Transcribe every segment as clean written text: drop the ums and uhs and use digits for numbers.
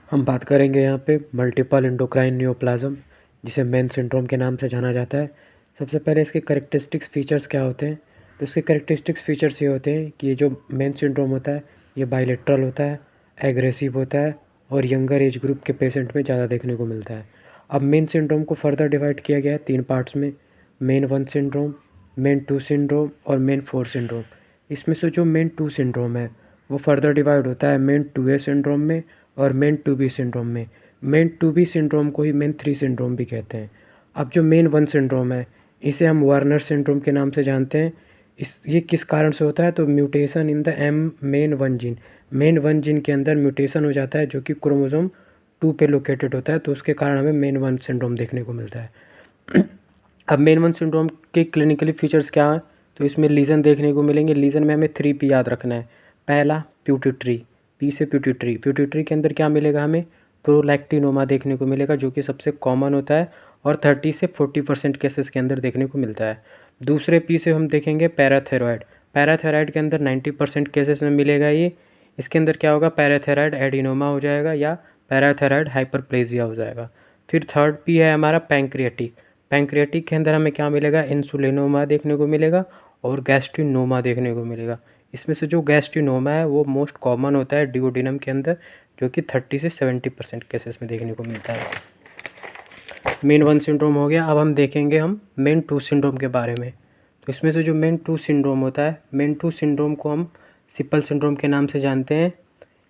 हम बात करेंगे यहाँ पे मल्टीपल एंडोक्राइन नियोप्लाज्म, जिसे मेन सिंड्रोम के नाम से जाना जाता है। सबसे पहले इसके कैरेक्टरिस्टिक्स फीचर्स क्या होते हैं? तो इसके कैरेक्टरिस्टिक्स फीचर्स ये होते हैं कि ये जो मेन सिंड्रोम होता है ये बाइलेटरल होता है, एग्रेसिव होता है और यंगर एज ग्रुप के पेशेंट में ज़्यादा देखने को मिलता है। अब मेन सिंड्रोम को फर्दर डिवाइड किया गया है 3 पार्ट्स में, मेन 1 सिंड्रोम, मेन 2 सिंड्रोम और मेन 4 सिंड्रोम। इसमें से जो मेन 2 सिंड्रोम है वो फर्दर डिवाइड होता है मेन 2A सिंड्रोम में और मेन 2B सिंड्रोम में। मेन 2B सिंड्रोम को ही मेन 3 सिंड्रोम भी कहते हैं। अब जो मेन 1 सिंड्रोम है इसे हम वार्नर सिंड्रोम के नाम से जानते हैं। ये किस कारण से होता है? तो mutation in the M MEN 1 gene, MEN 1 gene के अंदर म्यूटेशन हो जाता है जो कि क्रोमोसोम 2 पे लोकेटेड होता है, तो उसके कारण हमें मेन 1 सिंड्रोम देखने को मिलता है। अब मेन 1 सिंड्रोम के क्लिनिकली फीचर्स क्या हैं? तो इसमें लीजन देखने को मिलेंगे। लीजन में हमें 3 P याद रखना है। पहला प्यूटिट्री, पी से प्यूटिट्री। प्यूटिट्री के अंदर क्या मिलेगा हमें? प्रोलैक्टिनोमा देखने को मिलेगा जो कि सबसे कॉमन होता है और 30 से 40% केसेस के अंदर देखने को मिलता है। दूसरे पी से हम देखेंगे पैराथायरॉयड। पैराथायरॉयड के अंदर 90% केसेस में मिलेगा ये। इसके अंदर क्या होगा? पैराथायरॉयड एडिनोमा हो जाएगा या पैराथायरॉयड हाइपरप्लेजिया हो जाएगा। फिर थर्ड पी है हमारा पैंक्रियाटिक। पैंक्रियाटिक के अंदर हमें क्या मिलेगा? इंसुलिनोमा देखने को मिलेगा और गैस्ट्रिनोमा देखने को मिलेगा। इसमें से जो गैस्ट्रिनोमा है वो मोस्ट कॉमन होता है डिओडिनम के अंदर, जो कि 30 से 70% केसेस में देखने को मिलता है। मेन 1 सिंड्रोम हो गया। अब हम देखेंगे मेन 2 सिंड्रोम के बारे में। तो इसमें से जो मेन 2 सिंड्रोम होता है, मेन 2 सिंड्रोम को हम सिपल सिंड्रोम के नाम से जानते हैं।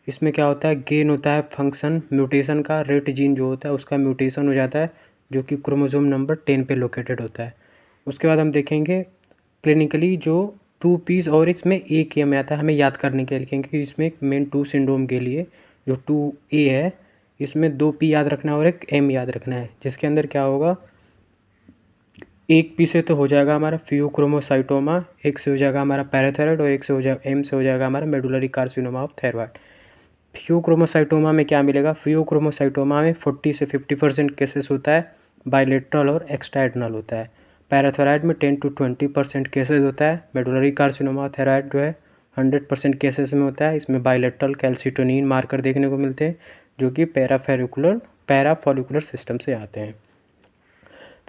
इसमें क्या होता है? गेन होता है फंक्शन म्यूटेशन का, रेट जीन जो होता है उसका म्यूटेशन हो जाता है जो कि क्रोमोसोम नंबर 10 पे लोकेटेड होता है। उसके बाद हम देखेंगे क्लिनिकली जो 2 पीस, और इसमें एक में आता है हमें याद करने के लिए, क्योंकि इसमें मेन 2 सिंड्रोम के लिए जो 2A है इसमें 2 P याद रखना है और एक M याद रखना है, जिसके अंदर क्या होगा? एक P से तो हो जाएगा हमारा फियोक्रोमोसाइटोमा, एक से हो जाएगा हमारा पैराथायरॉयड और एक से हो जाएगा M से हो जाएगा हमारा medullary carcinoma of thyroid. Pheochromocytoma में क्या मिलेगा? फियोक्रोमोसाइटोमा में 40 से 50% केसेस होता है, बायलेटरल और एक्सट्राएडनल होता है। पैराथायरॉयड में 10 to 20% केसेस होता है। मेडुलरी कार्सिनोमा थायरॉयड जो है 100% केसेस में होता है। इसमें बायलेटरल कैल्सिटोनिन मार्कर देखने को मिलते हैं जो कि पैराफोलिकुलर सिस्टम से आते हैं।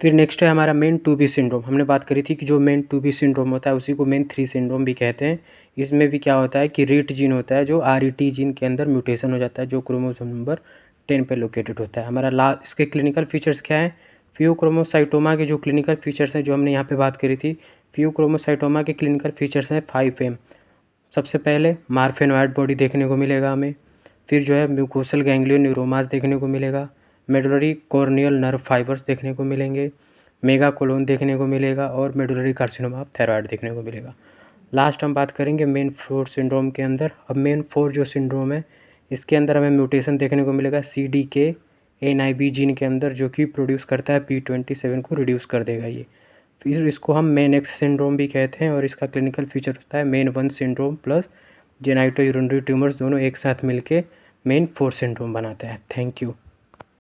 फिर नेक्स्ट है हमारा मेन 2B सिंड्रोम। हमने बात करी थी कि जो मेन 2B सिंड्रोम होता है उसी को मेन 3 सिंड्रोम भी कहते हैं। इसमें भी क्या होता है कि रेट जीन होता है, जो RET जीन के अंदर म्यूटेशन हो जाता है जो क्रोमोसोम नंबर 10 पे लोकेटेड होता है। हमारा इसके क्लिनिकल फीचर्स क्या है? फियोक्रोमोसाइटोमा के जो क्लिनिकल फीचर्स हैं जो हमने यहाँ पे बात करी थी, फियोक्रोमोसाइटोमा के क्लिनिकल फीचर्स हैं 5M। सबसे पहले मार्फेनॉइड बॉडी देखने को मिलेगा हमें। फिर जो है म्यूकोसल गैंग्लियन न्यूरोमास देखने को मिलेगा। मेडुलरी कॉर्नियल नर्व फाइबर्स देखने को मिलेंगे। मेगा कोलोन देखने को मिलेगा और मेडुलरी कार्सिनोमा ऑफ थायरॉयड देखने को मिलेगा। लास्ट हम बात करेंगे मेन 4 सिंड्रोम के अंदर। अब मेन 4 जो सिंड्रोम है इसके अंदर हमें म्यूटेशन देखने को मिलेगा CDKNIB जीन के अंदर, जो कि प्रोड्यूस करता है P27 को रिड्यूस कर देगा ये। फिर इसको हम मेन X सिंड्रोम भी कहते हैं और इसका क्लिनिकल फीचर होता है main 1 syndrome plus genito urinary tumours दोनों एक साथ मिलके मेन 4 सिंड्रोम बनाते हैं। Thank you.